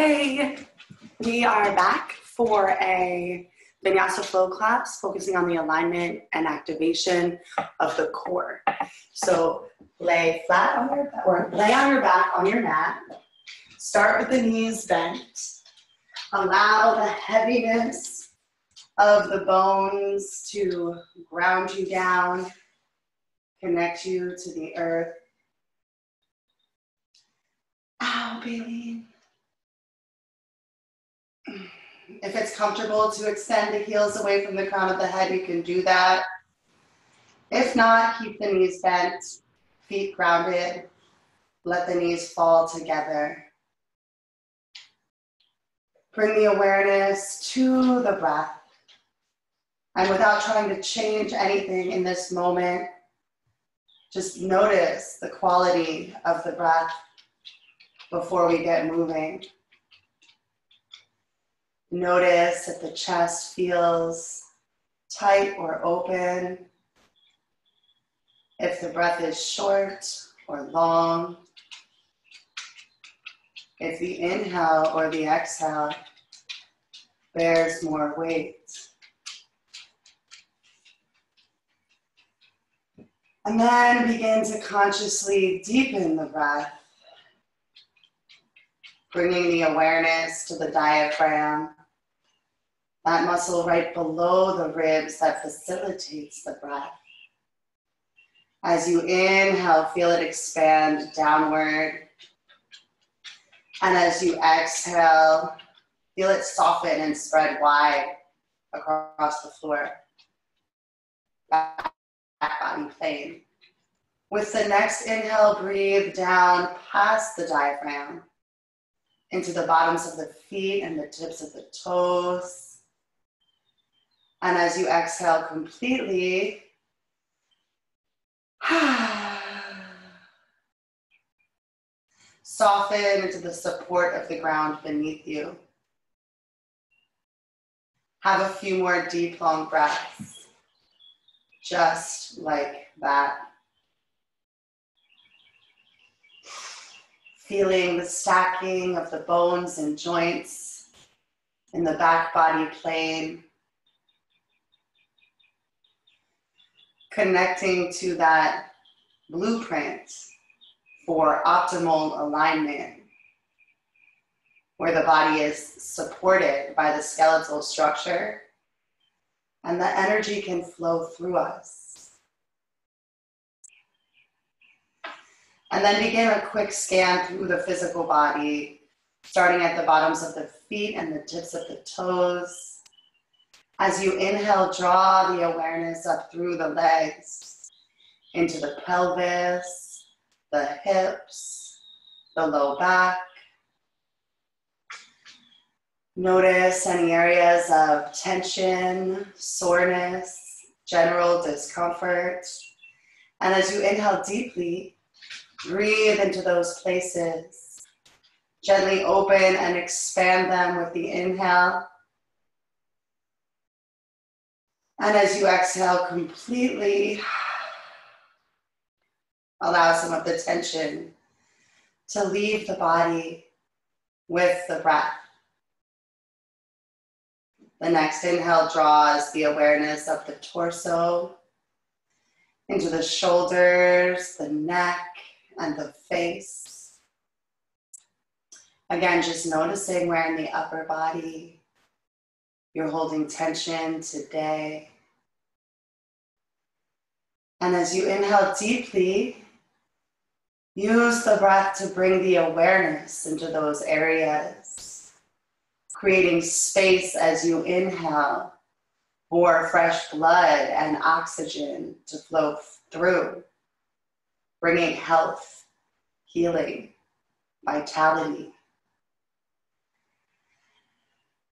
Hey, we are back for a Vinyasa Flow class focusing on the alignment and activation of the core. So lay flat on your, or lay on your back on your mat. Start with the knees bent. Allow the heaviness of the bones to ground you down, connect you to the earth. Ow, baby. If it's comfortable to extend the heels away from the crown of the head, you can do that. If not, keep the knees bent, feet grounded. Let the knees fall together. Bring the awareness to the breath. And without trying to change anything in this moment, just notice the quality of the breath before we get moving. Notice if the chest feels tight or open, if the breath is short or long, if the inhale or the exhale bears more weight. And then begin to consciously deepen the breath, bringing the awareness to the diaphragm, that muscle right below the ribs that facilitates the breath. As you inhale, feel it expand downward. And as you exhale, feel it soften and spread wide across the floor. Back body plane. With the next inhale, breathe down past the diaphragm into the bottoms of the feet and the tips of the toes. And as you exhale completely, soften into the support of the ground beneath you. Have a few more deep, long breaths, just like that. Feeling the stacking of the bones and joints in the back body plane. Connecting to that blueprint for optimal alignment, where the body is supported by the skeletal structure and the energy can flow through us. And then begin a quick scan through the physical body, starting at the bottoms of the feet and the tips of the toes. As you inhale, draw the awareness up through the legs, into the pelvis, the hips, the low back. Notice any areas of tension, soreness, general discomfort. And as you inhale deeply, breathe into those places. Gently open and expand them with the inhale. And as you exhale completely, allow some of the tension to leave the body with the breath. The next inhale draws the awareness of the torso into the shoulders, the neck, and the face. Again, just noticing where in the upper body you're holding tension today. And as you inhale deeply, use the breath to bring the awareness into those areas, creating space as you inhale for fresh blood and oxygen to flow through, bringing health, healing, vitality.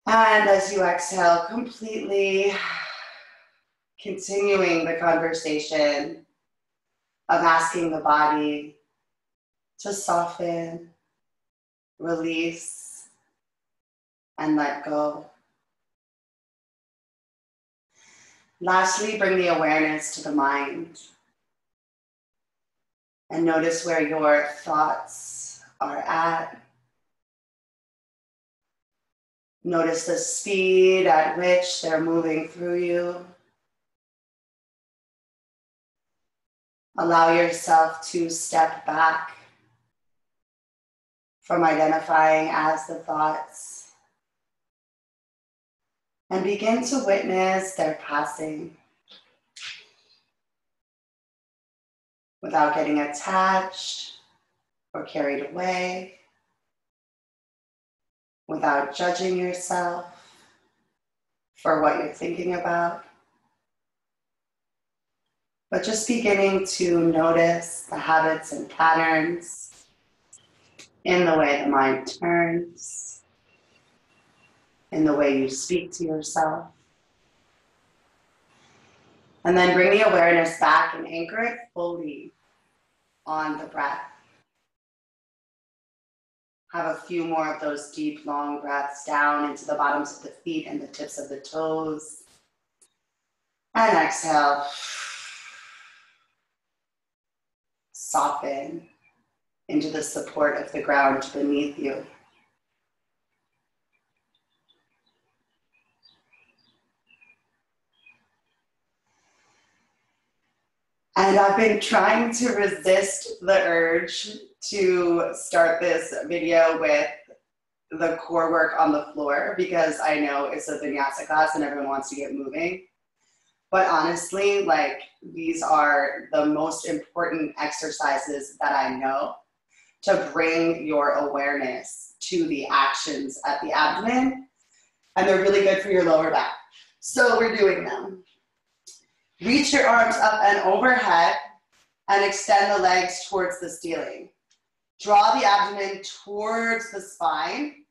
And as you exhale completely, continuing the conversation of asking the body to soften, release, and let go. Lastly, bring the awareness to the mind and notice where your thoughts are at. Notice the speed at which they're moving through you. Allow yourself to step back from identifying as the thoughts and begin to witness their passing without getting attached or carried away, without judging yourself for what you're thinking about, but just beginning to notice the habits and patterns in the way the mind turns, in the way you speak to yourself. And then bring the awareness back and anchor it fully on the breath. Have a few more of those deep, long breaths down into the bottoms of the feet and the tips of the toes. And exhale. Soften into the support of the ground beneath you. And I've been trying to resist the urge to start this video with the core work on the floor because I know it's a Vinyasa class and everyone wants to get moving. But honestly, like, these are the most important exercises that I know to bring your awareness to the actions at the abdomen. And they're really good for your lower back. So we're doing them. Reach your arms up and overhead and extend the legs towards the ceiling. Draw the abdomen towards the spine,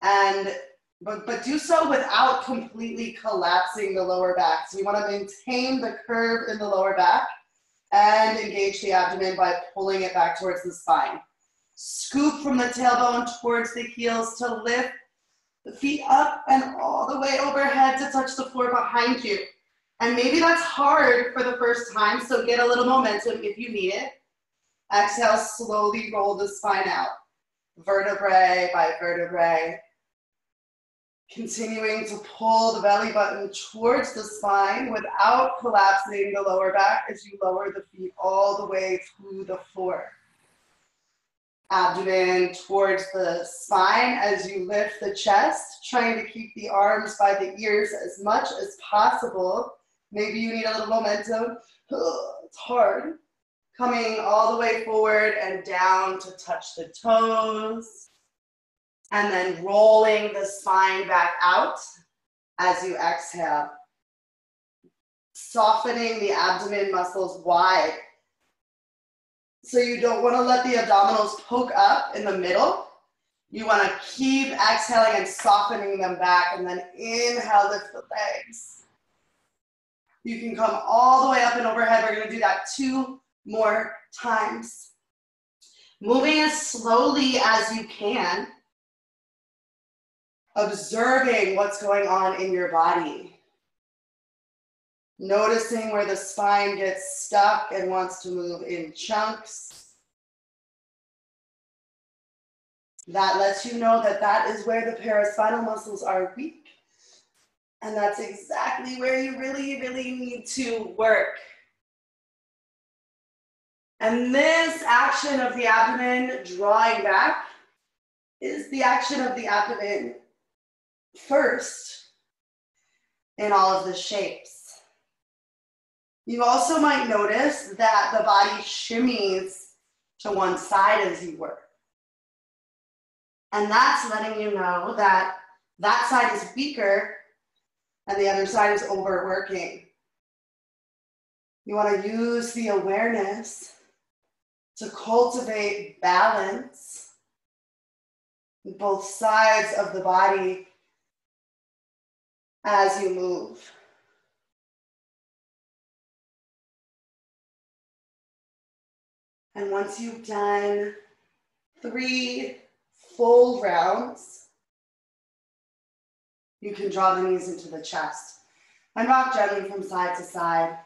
but do so without completely collapsing the lower back. So we want to maintain the curve in the lower back and engage the abdomen by pulling it back towards the spine. Scoop from the tailbone towards the heels to lift the feet up and all the way overhead to touch the floor behind you. And maybe that's hard for the first time, so get a little momentum if you need it. Exhale, slowly roll the spine out, vertebrae by vertebrae. Continuing to pull the belly button towards the spine without collapsing the lower back as you lower the feet all the way to the floor. Abdomen towards the spine as you lift the chest, trying to keep the arms by the ears as much as possible. Maybe you need a little momentum. It's hard. Coming all the way forward and down to touch the toes. And then rolling the spine back out as you exhale. Softening the abdomen muscles wide. So you don't want to let the abdominals poke up in the middle. You want to keep exhaling and softening them back, and then inhale, lift the legs. You can come all the way up and overhead. We're going to do that 2 more times. Moving as slowly as you can. Observing what's going on in your body. Noticing where the spine gets stuck and wants to move in chunks. That lets you know that that is where the paraspinal muscles are weak. And that's exactly where you really, really need to work. And this action of the abdomen drawing back is the action of the abdomen first in all of the shapes. You also might notice that the body shimmies to one side as you work. And that's letting you know that that side is weaker and the other side is overworking. You want to use the awareness to cultivate balance in both sides of the body as you move. And once you've done 3 full rounds, you can draw the knees into the chest and rock gently from side to side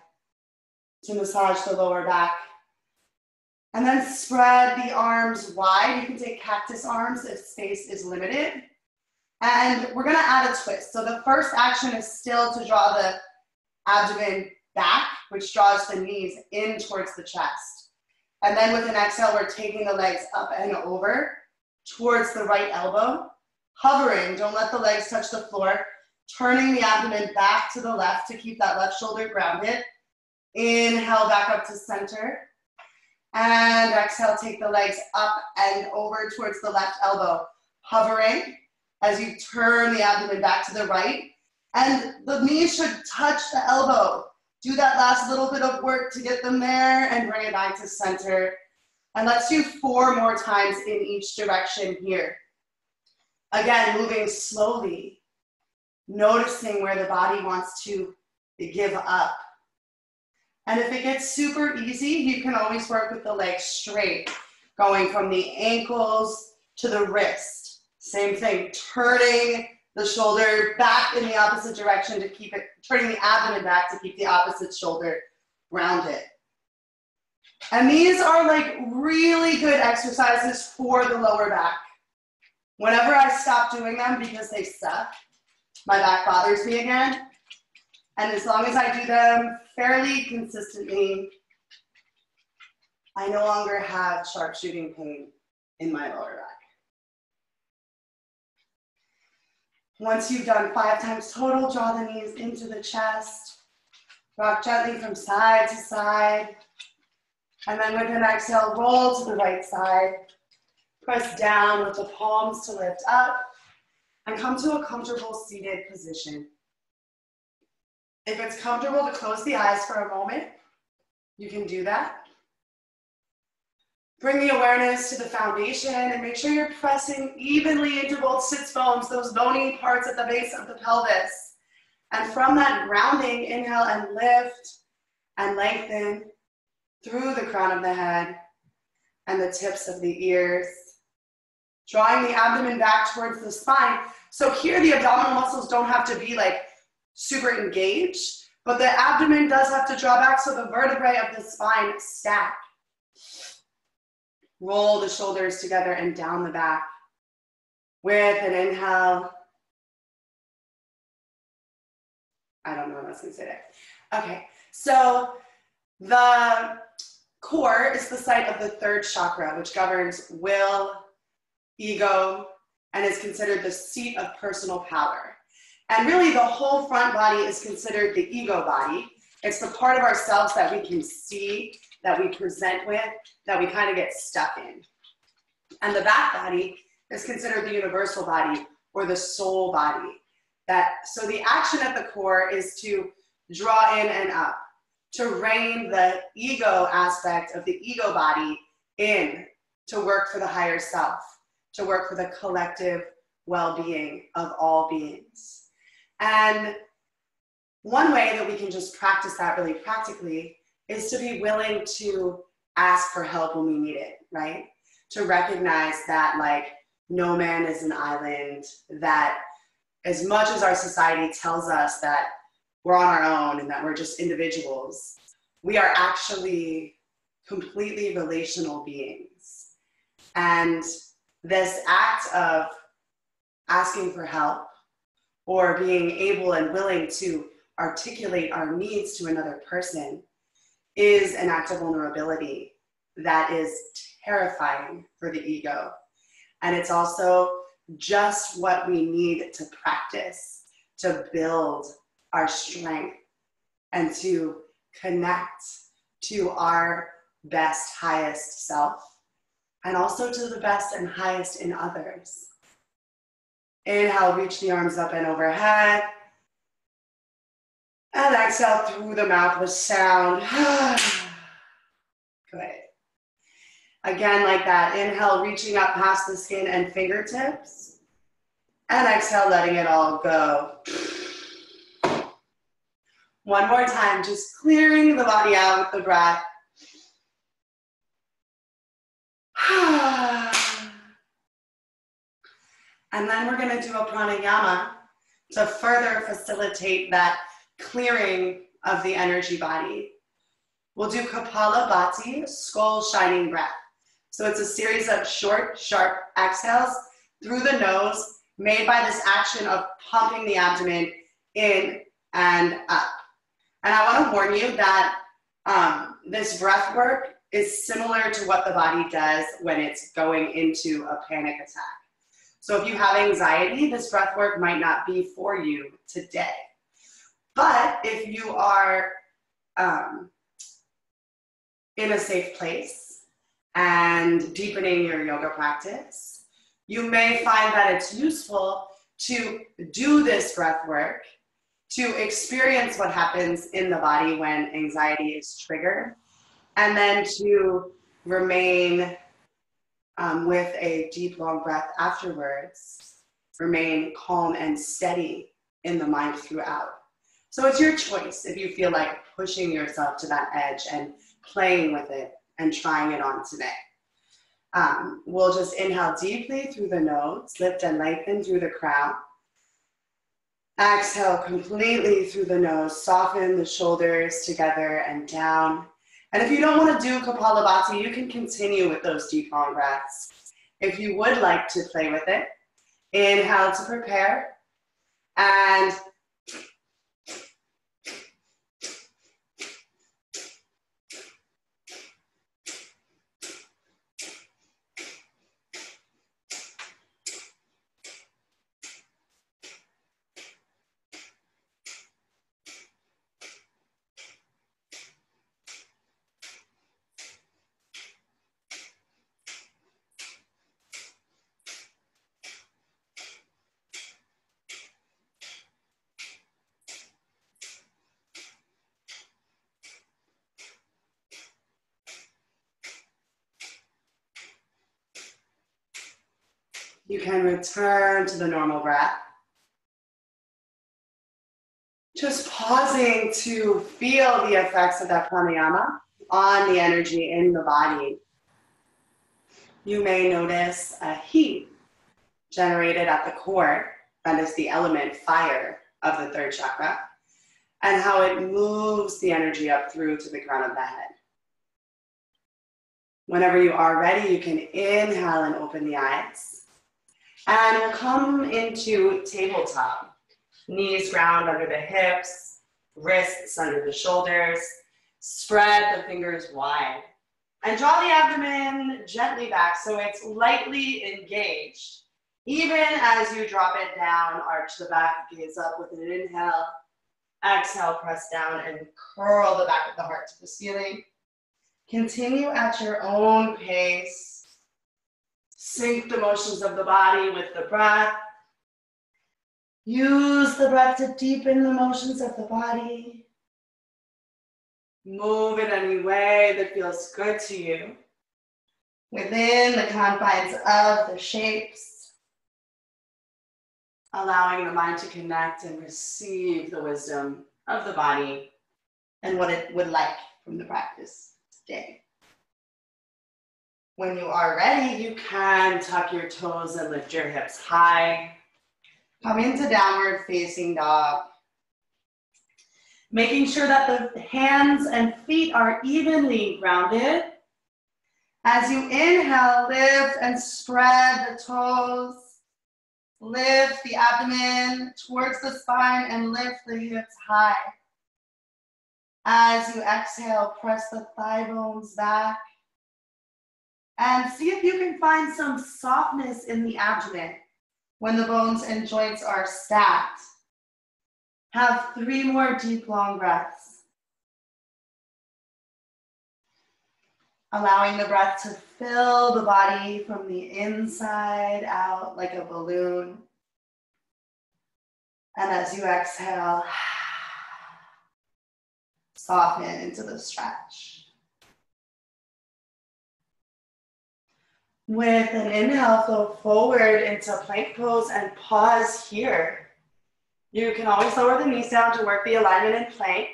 to massage the lower back. And then spread the arms wide. You can take cactus arms if space is limited. And we're gonna add a twist. So the first action is still to draw the abdomen back, which draws the knees in towards the chest. And then with an exhale, we're taking the legs up and over towards the right elbow, hovering, don't let the legs touch the floor, turning the abdomen back to the left to keep that left shoulder grounded. Inhale back up to center. And exhale, take the legs up and over towards the left elbow, hovering as you turn the abdomen back to the right. And the knees should touch the elbow. Do that last little bit of work to get them there and bring it back to center. And let's do 4 more times in each direction here. Again, moving slowly, noticing where the body wants to give up. And if it gets super easy, you can always work with the legs straight, going from the ankles to the wrist. Same thing, turning the shoulder back in the opposite direction to keep it, turning the abdomen back to keep the opposite shoulder grounded. And these are like really good exercises for the lower back. Whenever I stop doing them because they suck, my back bothers me again. And as long as I do them fairly consistently, I no longer have sharp shooting pain in my lower back. Once you've done 5 times total, draw the knees into the chest. Rock gently from side to side. And then with an exhale, roll to the right side. Press down with the palms to lift up. And come to a comfortable seated position. If it's comfortable to close the eyes for a moment, you can do that. Bring the awareness to the foundation and make sure you're pressing evenly into both sits bones, those bony parts at the base of the pelvis. And from that grounding, inhale and lift and lengthen through the crown of the head and the tips of the ears. Drawing the abdomen back towards the spine. So here the abdominal muscles don't have to be like super engaged, but the abdomen does have to draw back so the vertebrae of the spine stack. Roll the shoulders together and down the back. With an inhale. I don't know what I was going to say there. Okay, so the core is the site of the 3rd chakra, which governs will, ego, and is considered the seat of personal power. And really the whole front body is considered the ego body. It's the part of ourselves that we can see, that we present with, that we kind of get stuck in. And the back body is considered the universal body or the soul body. So the action at the core is to draw in and up, to rein the ego aspect of the ego body in, to work for the higher self, to work for the collective well-being of all beings. And one way that we can just practice that really practically is to be willing to ask for help when we need it, right? To recognize that like no man is an island, that as much as our society tells us that we're on our own and that we're just individuals, we are actually completely relational beings. And this act of asking for help or being able and willing to articulate our needs to another person is an act of vulnerability that is terrifying for the ego. And it's also just what we need to practice to build our strength and to connect to our best, highest self, and also to the best and highest in others. Inhale, reach the arms up and overhead. And exhale through the mouth with sound. Good. Again, like that. Inhale, reaching up past the skin and fingertips. And exhale, letting it all go. One more time, just clearing the body out with the breath. And then we're going to do a pranayama to further facilitate that clearing of the energy body. We'll do Kapalabhati, skull shining breath. So it's a series of short, sharp exhales through the nose, made by this action of pumping the abdomen in and up. And I want to warn you that this breath work is similar to what the body does when it's going into a panic attack. So if you have anxiety, this breath work might not be for you today. But if you are in a safe place and deepening your yoga practice, you may find that it's useful to do this breath work, to experience what happens in the body when anxiety is triggered, and then to remain with a deep, long breath afterwards, remain calm and steady in the mind throughout. So it's your choice if you feel like pushing yourself to that edge and playing with it and trying it on today. We'll just inhale deeply through the nose, lift and lengthen through the crown. Exhale completely through the nose, soften the shoulders together and down. And if you don't want to do Kapalabhati, you can continue with those deep, long breaths. If you would like to play with it, inhale to prepare, and you can return to the normal breath. Just pausing to feel the effects of that pranayama on the energy in the body. You may notice a heat generated at the core, that is the element fire of the third chakra, and how it moves the energy up through to the crown of the head. Whenever you are ready, you can inhale and open the eyes. And we'll come into tabletop. Knees ground under the hips, wrists under the shoulders. Spread the fingers wide. And draw the abdomen gently back so it's lightly engaged. Even as you drop it down, arch the back, gaze up with an inhale. Exhale, press down and curl the back of the heart to the ceiling. Continue at your own pace. Sync the motions of the body with the breath. Use the breath to deepen the motions of the body. Move in any way that feels good to you within the confines of the shapes, allowing the mind to connect and receive the wisdom of the body and what it would like from the practice today. When you are ready, you can tuck your toes and lift your hips high. Come into downward facing dog. Making sure that the hands and feet are evenly grounded. As you inhale, lift and spread the toes. Lift the abdomen towards the spine and lift the hips high. As you exhale, press the thigh bones back. And see if you can find some softness in the abdomen when the bones and joints are stacked. Have 3 more deep, long breaths. Allowing the breath to fill the body from the inside out like a balloon. And as you exhale, soften into the stretch. With an inhale, flow forward into plank pose and pause here. You can always lower the knees down to work the alignment in plank,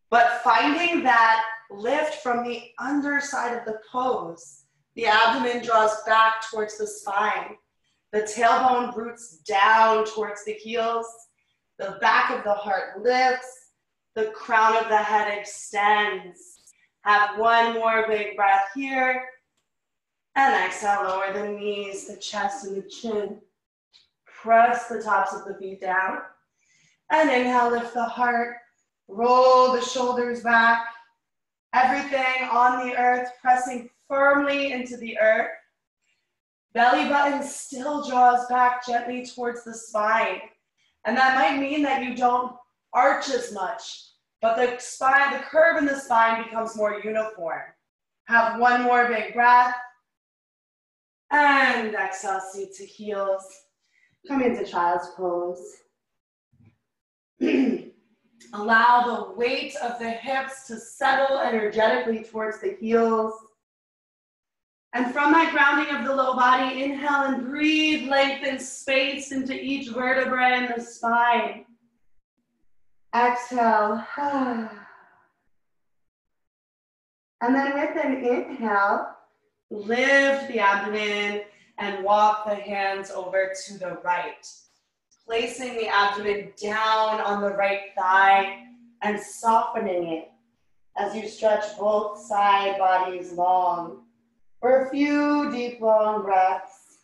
but finding that lift from the underside of the pose, the abdomen draws back towards the spine, the tailbone roots down towards the heels, the back of the heart lifts, the crown of the head extends. Have 1 more big breath here. And exhale, lower the knees, the chest, and the chin. Press the tops of the feet down. And inhale, lift the heart. Roll the shoulders back. Everything on the earth pressing firmly into the earth. Belly button still draws back gently towards the spine. And that might mean that you don't arch as much, but the spine, the curve in the spine becomes more uniform. Have one more big breath. And exhale, seat to heels. Come into child's pose. Allow the weight of the hips to settle energetically towards the heels. And from that grounding of the low body, inhale and breathe, lengthen space into each vertebrae in the spine. Exhale. And then with an inhale, lift the abdomen and walk the hands over to the right. Placing the abdomen down on the right thigh and softening it as you stretch both side bodies long for a few deep, long breaths.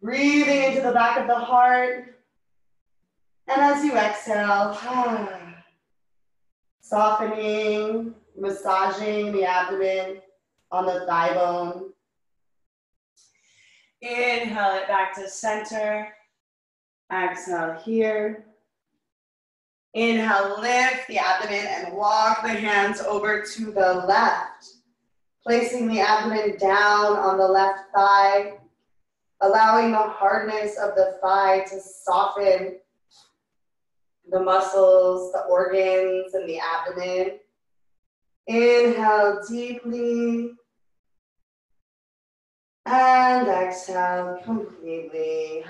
Breathing into the back of the heart. And as you exhale, softening, massaging the abdomen on the thigh bone. Inhale it back to center. Exhale here. Inhale, lift the abdomen and walk the hands over to the left. Placing the abdomen down on the left thigh, allowing the hardness of the thigh to soften the muscles, the organs, and the abdomen. Inhale deeply. And exhale completely.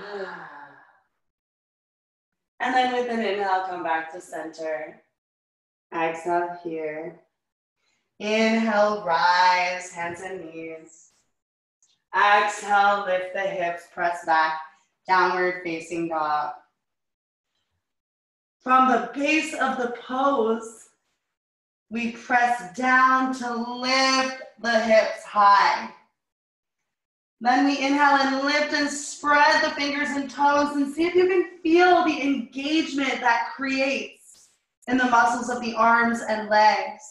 And then with an inhale, come back to center. Exhale here. Inhale, rise, hands and knees. Exhale, lift the hips, press back, downward facing dog. From the base of the pose, we press down to lift the hips high. Then we inhale and lift and spread the fingers and toes and see if you can feel the engagement that creates in the muscles of the arms and legs.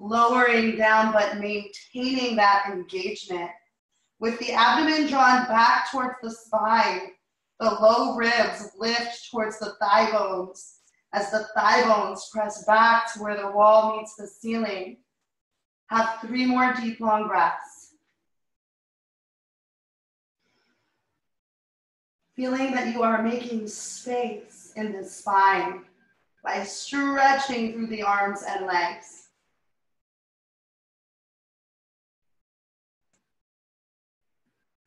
Lowering down but maintaining that engagement. With the abdomen drawn back towards the spine, the low ribs lift towards the thigh bones as the thigh bones press back to where the wall meets the ceiling. Have 3 more deep, long breaths. Feeling that you are making space in the spine by stretching through the arms and legs.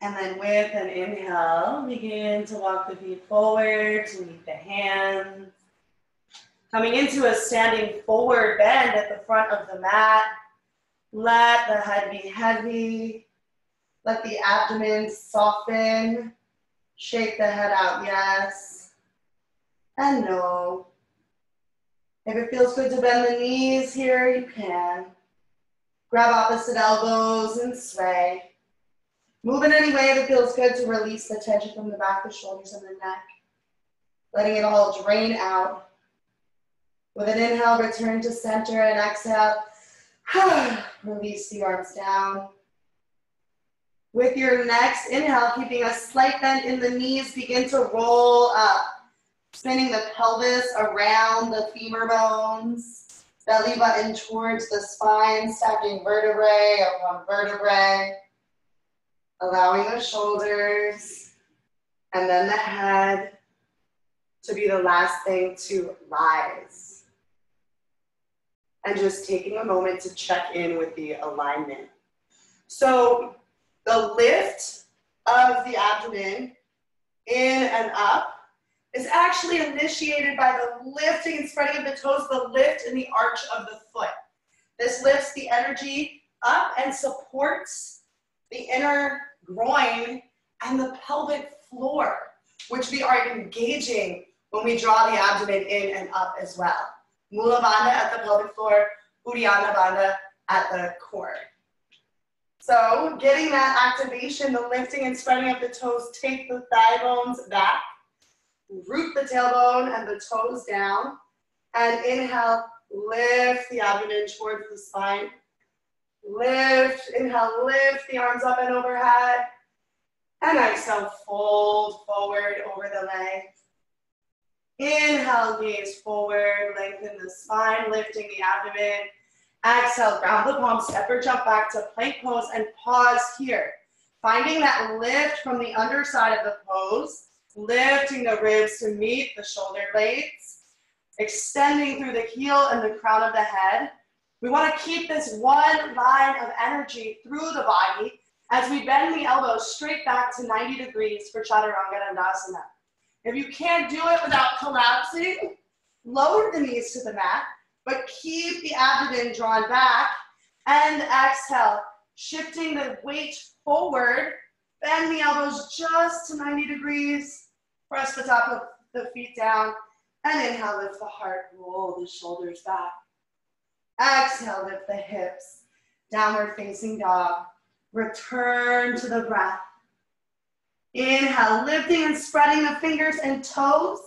And then with an inhale, begin to walk the feet forward to meet the hands. Coming into a standing forward bend at the front of the mat. Let the head be heavy. Let the abdomen soften. Shake the head out, yes. And no. If it feels good to bend the knees here, you can. Grab opposite elbows and sway. Move in any way that feels good to release the tension from the back, the shoulders, and the neck. Letting it all drain out. With an inhale, return to center, and exhale. Release the arms down. With your next inhale, keeping a slight bend in the knees, begin to roll up. Spinning the pelvis around the femur bones. Belly button towards the spine, stacking vertebrae upon vertebrae. Allowing the shoulders and then the head to be the last thing to rise. And just taking a moment to check in with the alignment. So the lift of the abdomen in and up is actually initiated by the lifting and spreading of the toes, the lift in the arch of the foot. This lifts the energy up and supports the inner groin and the pelvic floor, which we are engaging when we draw the abdomen in and up as well. Mula Bandha at the pelvic floor, Uddiyana Bandha at the core. So getting that activation, the lifting and spreading of the toes, take the thigh bones back, root the tailbone and the toes down, and inhale, lift the abdomen towards the spine. Lift, inhale, lift the arms up and overhead. And exhale, fold forward over the legs. Inhale, gaze forward, lengthen the spine, lifting the abdomen. Exhale, ground the palms, step or jump back to plank pose and pause here. Finding that lift from the underside of the pose, lifting the ribs to meet the shoulder blades, extending through the heel and the crown of the head. We want to keep this one line of energy through the body as we bend the elbows straight back to 90 degrees for Chaturanga Dandasana. If you can't do it without collapsing, lower the knees to the mat, but keep the abdomen drawn back and exhale, shifting the weight forward, bend the elbows just to 90 degrees, press the top of the feet down, and inhale, lift the heart, roll the shoulders back. Exhale, lift the hips, downward facing dog. Return to the breath. Inhale, lifting and spreading the fingers and toes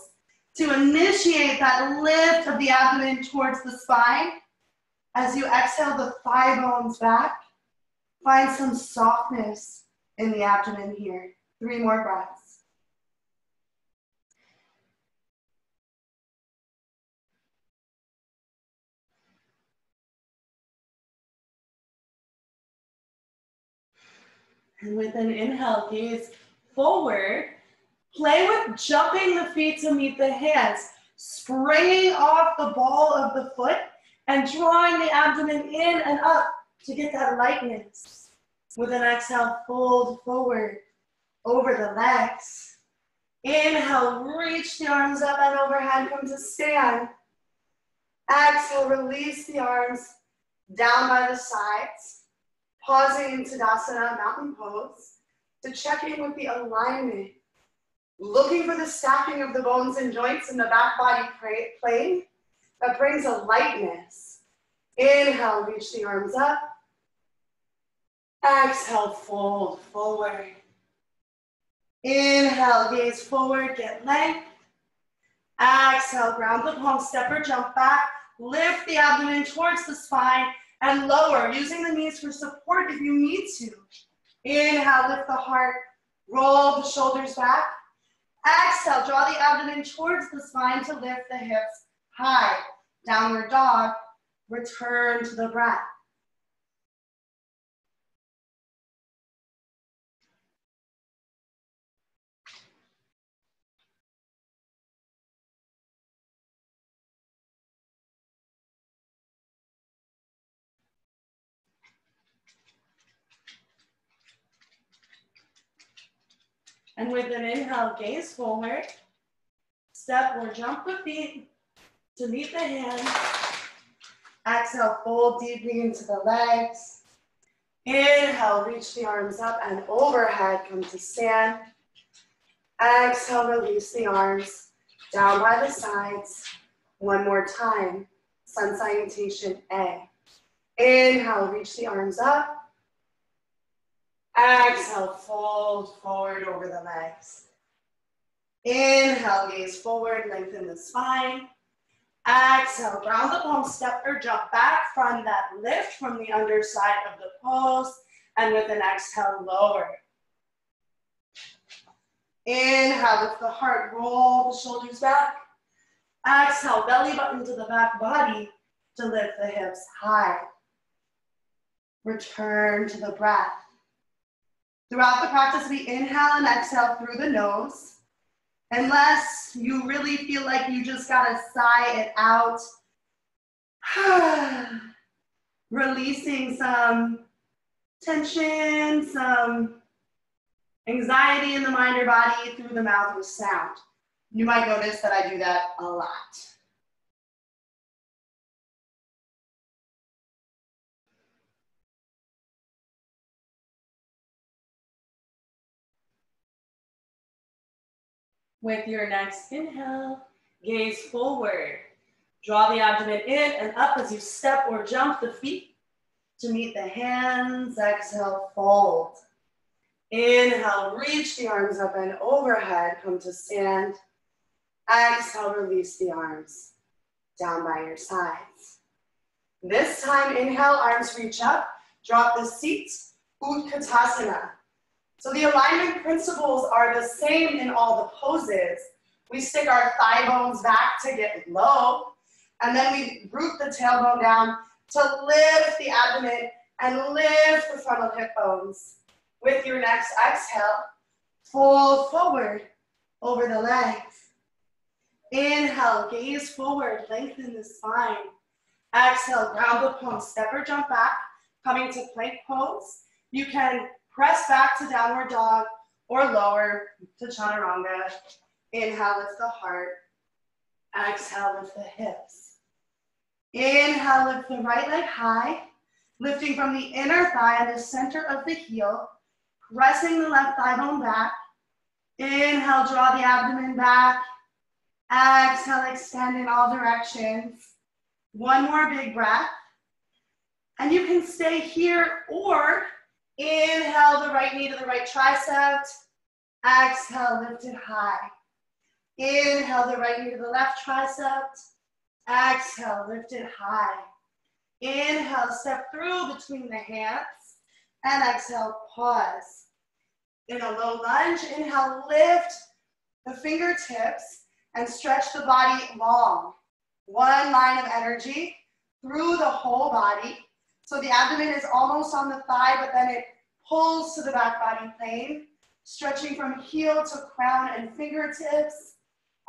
to initiate that lift of the abdomen towards the spine. As you exhale the thigh bones back, find some softness in the abdomen here. 3 more breaths. And with an inhale, gaze forward. Play with jumping the feet to meet the hands, springing off the ball of the foot and drawing the abdomen in and up to get that lightness. With an exhale, fold forward over the legs. Inhale, reach the arms up and overhead, come to stand. Exhale, release the arms down by the sides. Pausing in Tadasana, mountain pose, to check in with the alignment. Looking for the stacking of the bones and joints in the back body plane that brings a lightness. Inhale, reach the arms up. Exhale, fold forward. Inhale, gaze forward, get length. Exhale, ground the palms, step or jump back. Lift the abdomen towards the spine and lower, using the knees for support if you need to. Inhale, lift the heart, roll the shoulders back. Exhale, draw the abdomen towards the spine to lift the hips high. Downward dog, return to the breath. And with an inhale, gaze forward. Step or jump the feet to meet the hands. Exhale, fold deeply into the legs. Inhale, reach the arms up and overhead, come to stand. Exhale, release the arms down by the sides. One more time, sun salutation A. Inhale, reach the arms up. Exhale, fold forward over the legs. Inhale, gaze forward, lengthen the spine. Exhale, ground the palms, step or jump back from that lift from the underside of the pose. And with an exhale, lower. Inhale, lift the heart, roll the shoulders back. Exhale, belly button to the back body to lift the hips high. Return to the breath. Throughout the practice, we inhale and exhale through the nose. Unless you really feel like you just gotta sigh it out. Releasing some tension, some anxiety in the mind or body through the mouth with sound. You might notice that I do that a lot. With your next inhale, gaze forward. Draw the abdomen in and up as you step or jump the feet to meet the hands. Exhale, fold. Inhale, reach the arms up and overhead, come to stand. Exhale, release the arms down by your sides. This time, inhale, arms reach up, drop the seat, Utkatasana. So the alignment principles are the same in all the poses. We stick our thigh bones back to get low, and then we root the tailbone down to lift the abdomen and lift the frontal hip bones. With your next exhale, fold forward over the legs. Inhale, gaze forward, lengthen the spine. Exhale, ground the palms, step or jump back, coming to plank pose. You can press back to downward dog or lower to chaturanga. Inhale, lift the heart. Exhale, lift the hips. Inhale, lift the right leg high, lifting from the inner thigh and the center of the heel, pressing the left thigh bone back. Inhale, draw the abdomen back. Exhale, extend in all directions. One more big breath. And you can stay here or inhale the right knee to the right tricep. Exhale, lift it high. Inhale the right knee to the left tricep. Exhale, lift it high. Inhale, step through between the hands. And exhale, pause. In a low lunge, inhale, lift the fingertips and stretch the body long. One line of energy through the whole body. So the abdomen is almost on the thigh, but then it pulls to the back body plane, stretching from heel to crown and fingertips.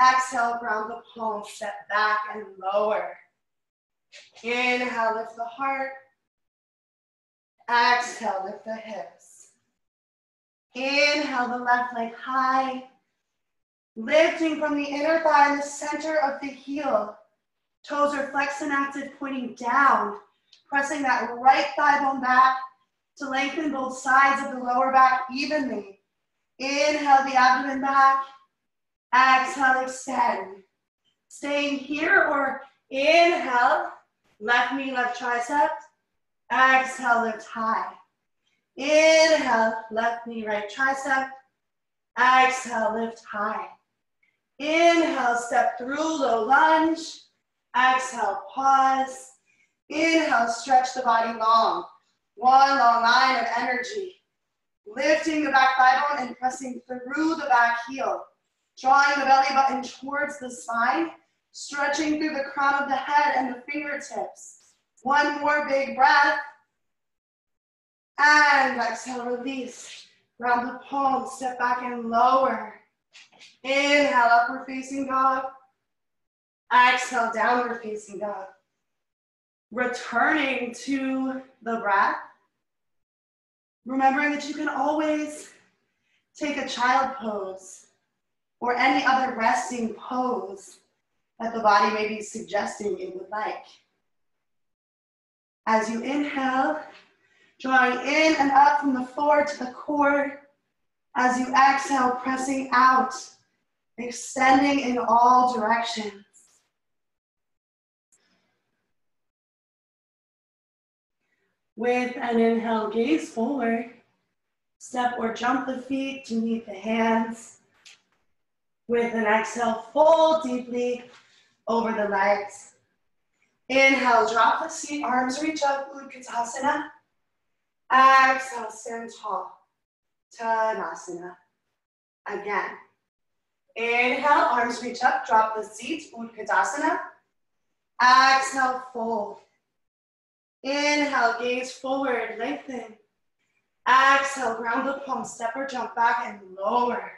Exhale, ground the palms, step back and lower. Inhale, lift the heart. Exhale, lift the hips. Inhale, the left leg high, lifting from the inner thigh and the center of the heel. Toes are flexed and active, pointing down, pressing that right thigh bone back to lengthen both sides of the lower back evenly. Inhale the abdomen back. Exhale, extend. Staying here or inhale, left knee, left tricep. Exhale, lift high. Inhale, left knee, right tricep. Exhale, lift high. Inhale, step through, low lunge. Exhale, pause. Inhale, stretch the body long. One long line of energy. Lifting the back thigh bone and pressing through the back heel. Drawing the belly button towards the spine. Stretching through the crown of the head and the fingertips. One more big breath. And exhale, release. Round the palms, step back and lower. Inhale, upward facing dog. Exhale, downward facing dog. Returning to the breath. Remembering that you can always take a child pose or any other resting pose that the body may be suggesting it would like. As you inhale, drawing in and up from the floor to the core. As you exhale, pressing out, extending in all directions. With an inhale, gaze forward. Step or jump the feet to meet the hands. With an exhale, fold deeply over the legs. Inhale, drop the seat, arms reach up, Utkatasana. Exhale, stand tall, Tadasana. Again. Inhale, arms reach up, drop the seat, Utkatasana. Exhale, fold. Inhale, gaze forward, lengthen. Exhale, ground the palms, step or jump back and lower.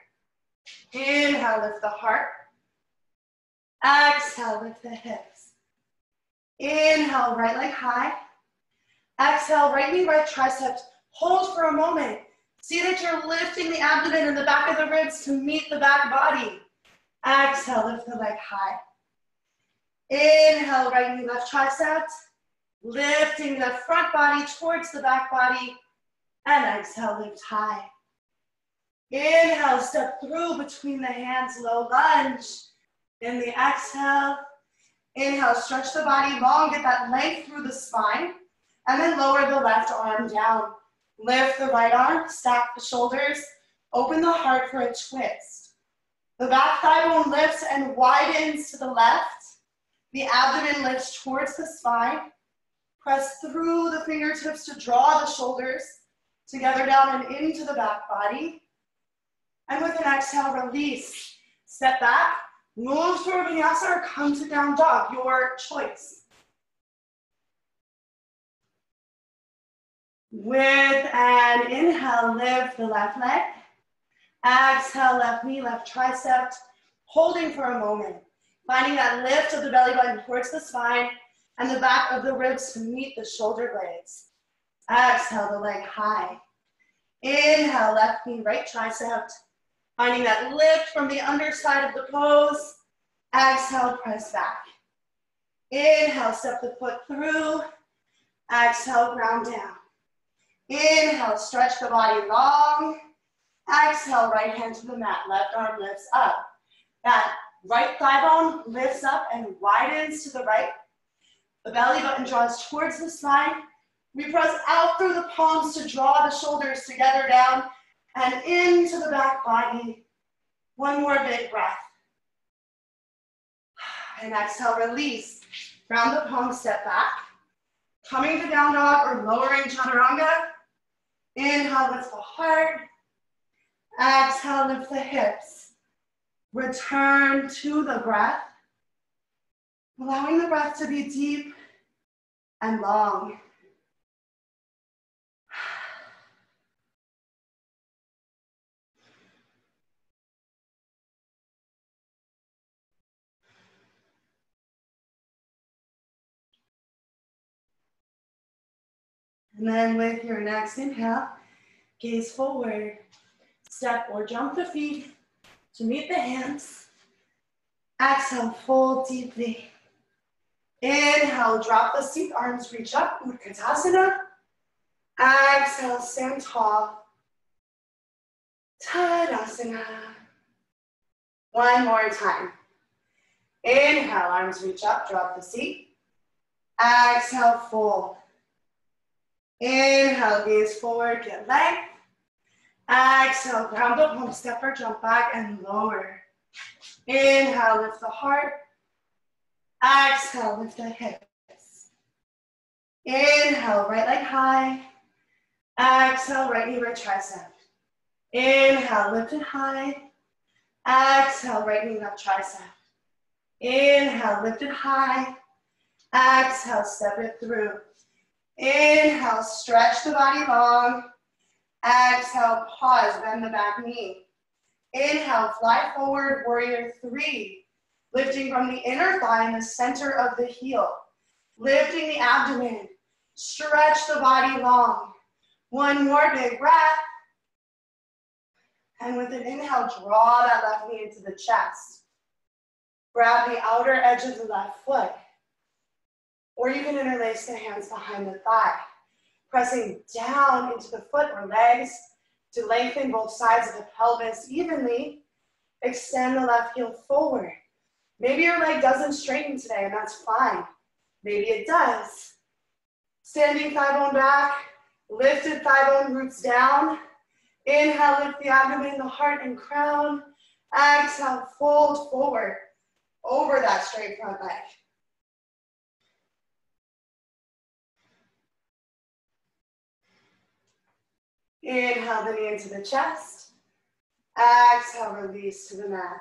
Inhale, lift the heart. Exhale, lift the hips. Inhale, right leg high. Exhale, right knee, right tricep. Hold for a moment. See that you're lifting the abdomen and the back of the ribs to meet the back body. Exhale, lift the leg high. Inhale, right knee, left tricep. Lifting the front body towards the back body. And exhale, lift high. Inhale, step through between the hands, low lunge. In the exhale, inhale, stretch the body long, get that length through the spine. And then lower the left arm down. Lift the right arm, stack the shoulders, open the heart for a twist. The back thigh bone lifts and widens to the left. The abdomen lifts towards the spine. Press through the fingertips to draw the shoulders together down and into the back body. And with an exhale, release. Step back, move through a vinyasa or come to down dog, your choice. With an inhale, lift the left leg. Exhale, left knee, left tricep. Holding for a moment. Finding that lift of the belly button towards the spine and the back of the ribs to meet the shoulder blades. Exhale, the leg high. Inhale, left knee, right tricep. Finding that lift from the underside of the pose. Exhale, press back. Inhale, step the foot through. Exhale, ground down. Inhale, stretch the body long. Exhale, right hand to the mat. Left arm lifts up. That right thigh bone lifts up and widens to the right. The belly button draws towards the spine. We press out through the palms to draw the shoulders together down and into the back body. One more big breath. And exhale, release. Round the palms, step back. Coming to down dog or lowering chaturanga. Inhale, lift the heart. Exhale, lift the hips. Return to the breath. Allowing the breath to be deep and long. And then with your next inhale, gaze forward. Step or jump the feet to meet the hands. Exhale, fold deeply. Inhale, drop the seat, arms reach up, Utkatasana. Exhale, stand tall. Tadasana. One more time. Inhale, arms reach up, drop the seat. Exhale, fold. Inhale, gaze forward, get length. Exhale, ground the palm, step or jump back and lower. Inhale, lift the heart. Exhale, lift the hips. Inhale, right leg high. Exhale, right knee, right tricep. Inhale, lift it high. Exhale, right knee, left tricep. Inhale, lift it high. Exhale, step it through. Inhale, stretch the body long. Exhale, pause, bend the back knee. Inhale, fly forward, warrior three. Lifting from the inner thigh in the center of the heel. Lifting the abdomen. Stretch the body long. One more big breath. And with an inhale, draw that left knee into the chest. Grab the outer edge of the left foot. Or you can interlace the hands behind the thigh. Pressing down into the foot or legs to lengthen both sides of the pelvis evenly. Extend the left heel forward. Maybe your leg doesn't straighten today, and that's fine. Maybe it does. Standing thigh bone back, lifted thigh bone roots down. Inhale, lift the abdomen, the heart, and crown. Exhale, fold forward over that straight front leg. Inhale the knee into the chest. Exhale, release to the mat.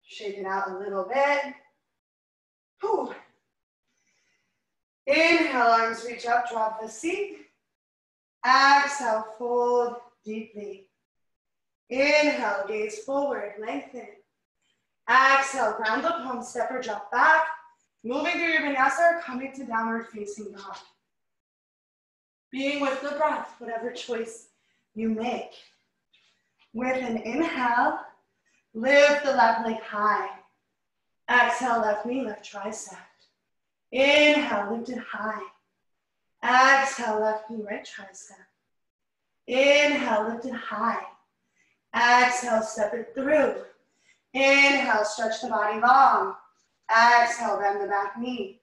Shake it out a little bit. Whew. Inhale, arms reach up, drop the seat. Exhale, fold deeply. Inhale, gaze forward, lengthen. Exhale, ground the palms, step or jump back. Moving through your vinyasa, coming to downward facing dog. Being with the breath, whatever choice you make. With an inhale, lift the left leg high. Exhale, left knee, left tricep. Inhale, lift it high. Exhale, left knee, right tricep. Inhale, lift it high. Exhale, step it through. Inhale, stretch the body long. Exhale, bend the back knee.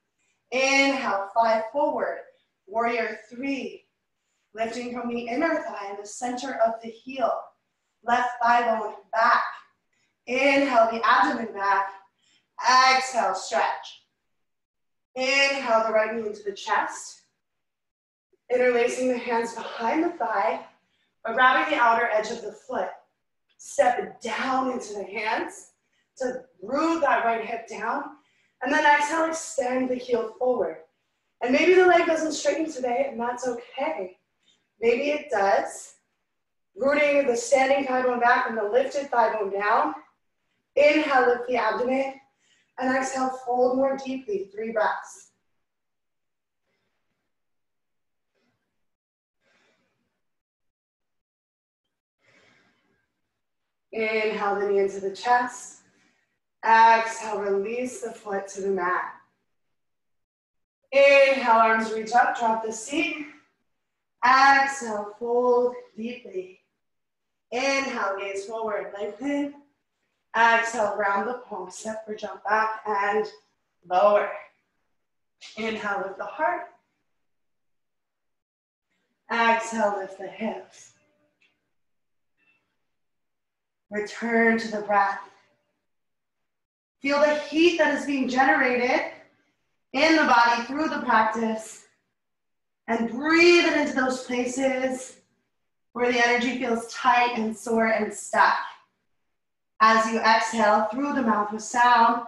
Inhale, fly forward. Warrior 3, lifting from the inner thigh in the center of the heel. Left thigh bone back. Inhale the abdomen back. Exhale, stretch. Inhale the right knee into the chest. Interlacing the hands behind the thigh, or grabbing the outer edge of the foot. Step down into the hands to root that right hip down. And then exhale, extend the heel forward. And maybe the leg doesn't straighten today, and that's okay. Maybe it does. Rooting the standing thigh bone back and the lifted thigh bone down. Inhale, lift the abdomen. And exhale, fold more deeply, 3 breaths. Inhale the knee into the chest. Exhale, release the foot to the mat. Inhale, arms reach up, drop the seat. Exhale, fold deeply. Inhale, gaze forward, lengthen. Exhale, round the palm, step or jump back and lower. Inhale, lift the heart. Exhale, lift the hips. Return to the breath. Feel the heat that is being generated in the body through the practice. And breathe it into those places where the energy feels tight and sore and stuck. As you exhale through the mouth with sound,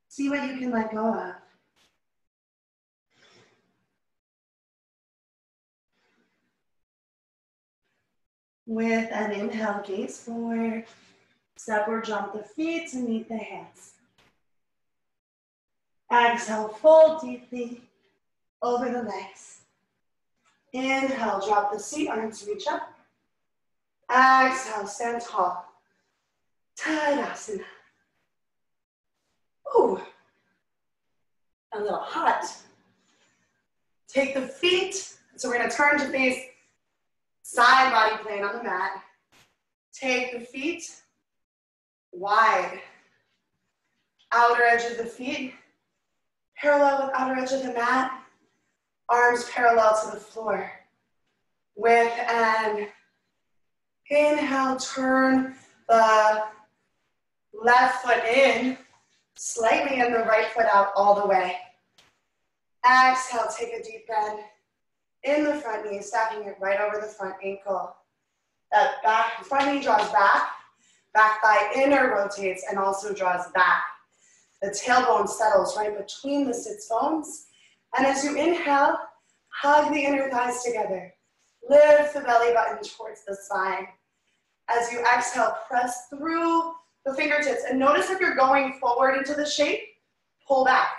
see what you can let go of. With an inhale, gaze forward. Step or jump the feet to meet the hands. Exhale, fold deeply over the legs. Inhale, drop the seat, arms reach up. Exhale, stand tall. Tadasana. Ooh, a little hot. Take the feet, so we're gonna turn to face side body plane on the mat. Take the feet wide. Outer edge of the feet, parallel with outer edge of the mat. Arms parallel to the floor. With an inhale, turn the left foot in, slightly and the right foot out all the way. Exhale, take a deep bend in the front knee, stacking it right over the front ankle. That front knee draws back, back thigh inner rotates and also draws back. The tailbone settles right between the sits bones. And as you inhale, hug the inner thighs together. Lift the belly button towards the spine. As you exhale, press through the fingertips. And notice if you're going forward into the shape, pull back.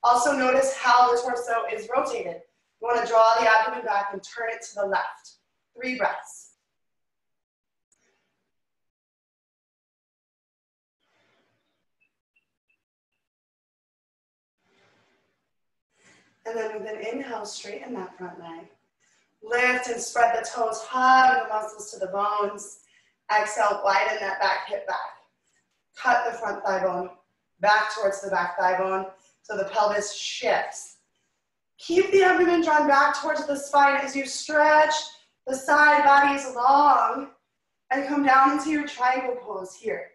Also notice how the torso is rotated. You want to draw the abdomen back and turn it to the left. 3 breaths. And then with an inhale, straighten that front leg. Lift and spread the toes, hug the muscles to the bones. Exhale, widen that back hip back. Cut the front thigh bone back towards the back thigh bone so the pelvis shifts. Keep the abdomen drawn back towards the spine as you stretch the side bodies long and come down into your triangle pose here.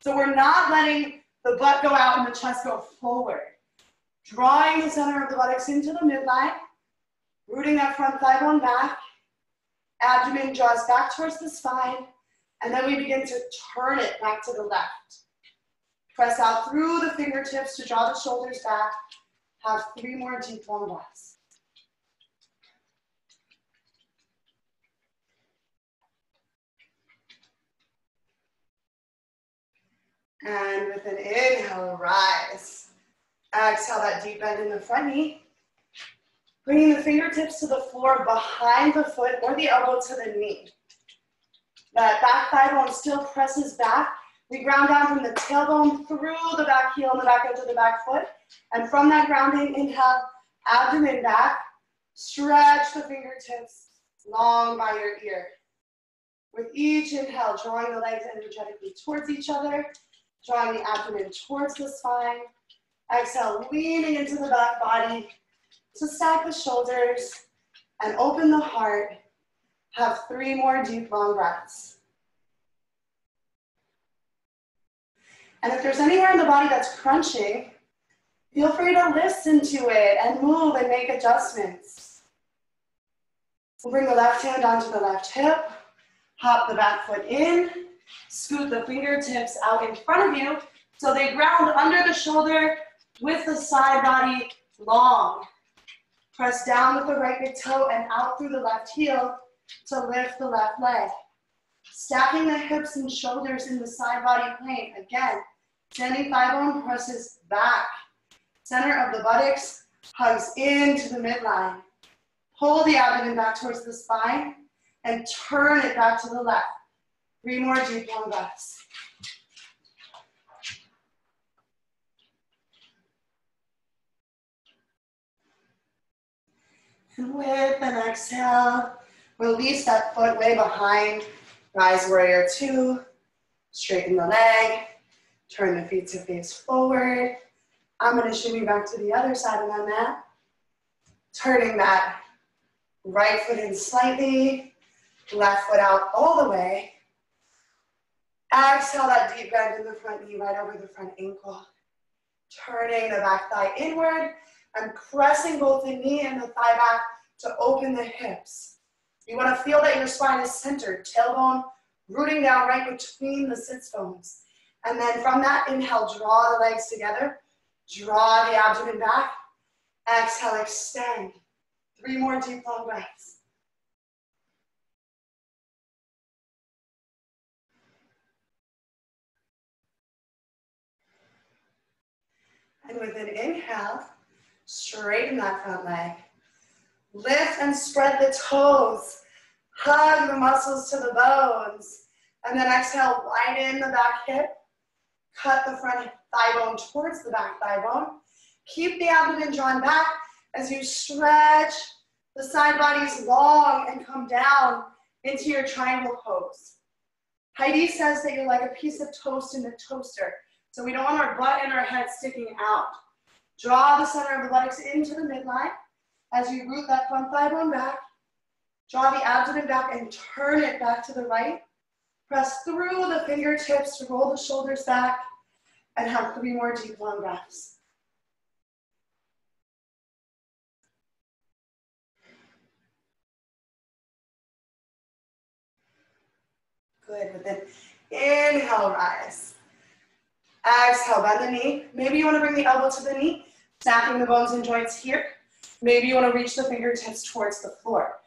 So we're not letting the butt go out and the chest go forward. Drawing the center of the buttocks into the midline, rooting that front thigh bone back, abdomen draws back towards the spine, and then we begin to turn it back to the left. Press out through the fingertips to draw the shoulders back. Have 3 more deep, long breaths. And with an inhale, rise. Exhale, that deep bend in the front knee. Bringing the fingertips to the floor behind the foot or the elbow to the knee. That back thigh bone still presses back. We ground down from the tailbone through the back heel and the back edge of the back foot. And from that grounding, inhale, abdomen back. Stretch the fingertips long by your ear. With each inhale, drawing the legs energetically towards each other. Drawing the abdomen towards the spine. Exhale, leaning into the back body. to stack the shoulders and open the heart. Have 3 more deep, long breaths. And if there's anywhere in the body that's crunching, feel free to listen to it and move and make adjustments. We'll bring the left hand onto the left hip, hop the back foot in, scoot the fingertips out in front of you so they ground under the shoulder with the side body long. Press down with the right big toe and out through the left heel to lift the left leg. Stacking the hips and shoulders in the side body plane. Again, standing thigh bone presses back. Center of the buttocks hugs into the midline. Pull the abdomen back towards the spine and turn it back to the left. 3 more deep, long breaths. And with an exhale, release that foot way behind. Rise warrior 2. Straighten the leg. Turn the feet to face forward. I'm going to shimmy back to the other side of my mat. Turning that right foot in slightly. Left foot out all the way. Exhale that deep bend in the front knee right over the front ankle. Turning the back thigh inward and pressing both the knee and the thigh back to open the hips. You want to feel that your spine is centered, tailbone rooting down right between the sits bones. And then from that inhale, draw the legs together, draw the abdomen back. Exhale, extend. 3 more deep, long breaths. And with an inhale, straighten that front leg. Lift and spread the toes. Hug the muscles to the bones. And then exhale, widen the back hip. Cut the front thigh bone towards the back thigh bone. Keep the abdomen drawn back as you stretch the side bodies long and come down into your triangle pose. Heidi says that you're like a piece of toast in a toaster. So we don't want our butt and our head sticking out. Draw the center of the buttocks into the midline as you root that front thigh bone back. Draw the abdomen back and turn it back to the right. Press through the fingertips to roll the shoulders back and have 3 more deep, long breaths. Good. With an inhale, rise. Exhale, bend the knee. Maybe you want to bring the elbow to the knee, stacking the bones and joints here. Maybe you want to reach the fingertips towards the floor.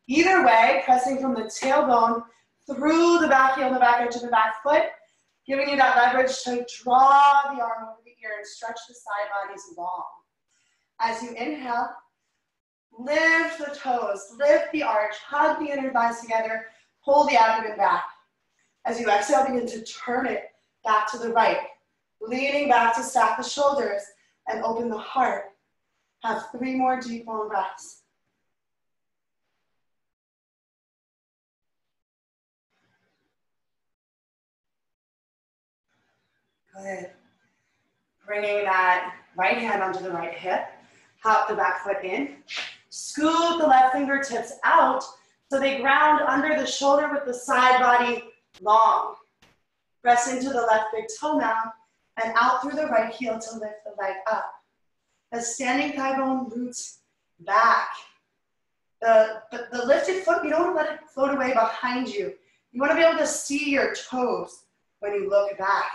Either way, pressing from the tailbone through the back heel, the back edge of the back foot, giving you that leverage to draw the arm over the ear and stretch the side bodies long. As you inhale, lift the toes, lift the arch, hug the inner thighs together, pull the abdomen back. As you exhale, begin to turn it back to the right, leaning back to stack the shoulders and open the heart. Have 3 more deep, long breaths. Good. Bringing that right hand onto the right hip, hop the back foot in, scoot the left fingertips out so they ground under the shoulder with the side body long. Press into the left big toe now and out through the right heel to lift the leg up. The standing thigh bone roots back. The lifted foot, you don't want to let it float away behind you. You want to be able to see your toes when you look back.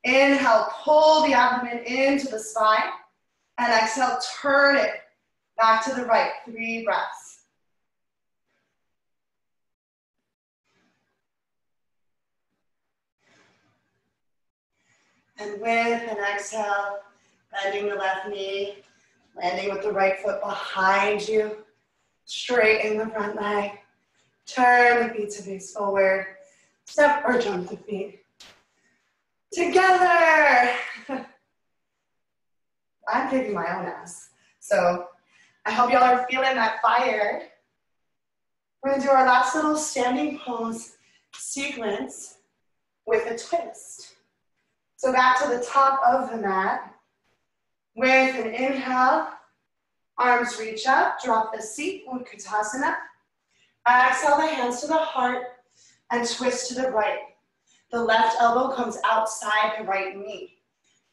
Inhale, pull the abdomen into the spine. And exhale, turn it back to the right. 3 breaths. And with an exhale, bending the left knee, landing with the right foot behind you, straighten the front leg, turn the feet to face forward, step or jump the feet. Together! I'm kicking my own ass. So I hope y'all are feeling that fire. We're gonna do our last little standing pose sequence with a twist. So back to the top of the mat with an inhale Arms reach up, drop the seat, Utkatasana. Exhale the hands to the heart and twist to the right. The left elbow comes outside the right knee.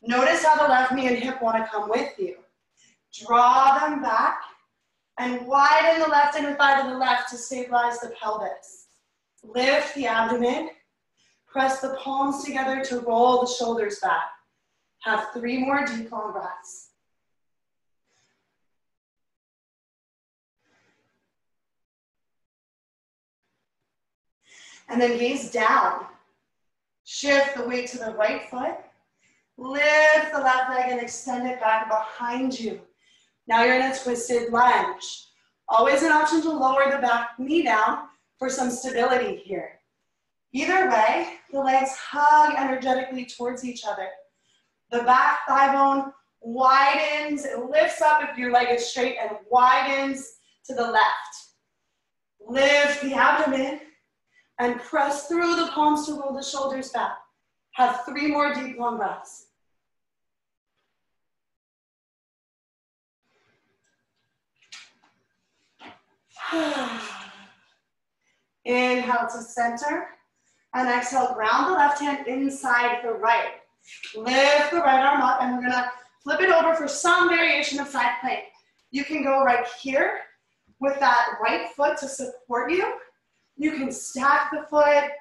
Notice how the left knee and hip want to come with you. Draw them back and widen the left inner thigh to the left to stabilize the pelvis. Lift the abdomen. Press the palms together to roll the shoulders back. Have 3 more deep, long breaths. And then gaze down. Shift the weight to the right foot. Lift the left leg and extend it back behind you. Now you're in a twisted lunge. Always an option to lower the back knee down for some stability here. Either way, the legs hug energetically towards each other. The back thigh bone widens, it lifts up if your leg is straight and widens to the left. Lift the abdomen and press through the palms to roll the shoulders back. Have 3 more deep, long breaths. Inhale to center and exhale, ground the left hand inside the right. Lift the right arm up and we're gonna flip it over for some variation of side plank. You can go right here with that right foot to support you. You can stack the foot.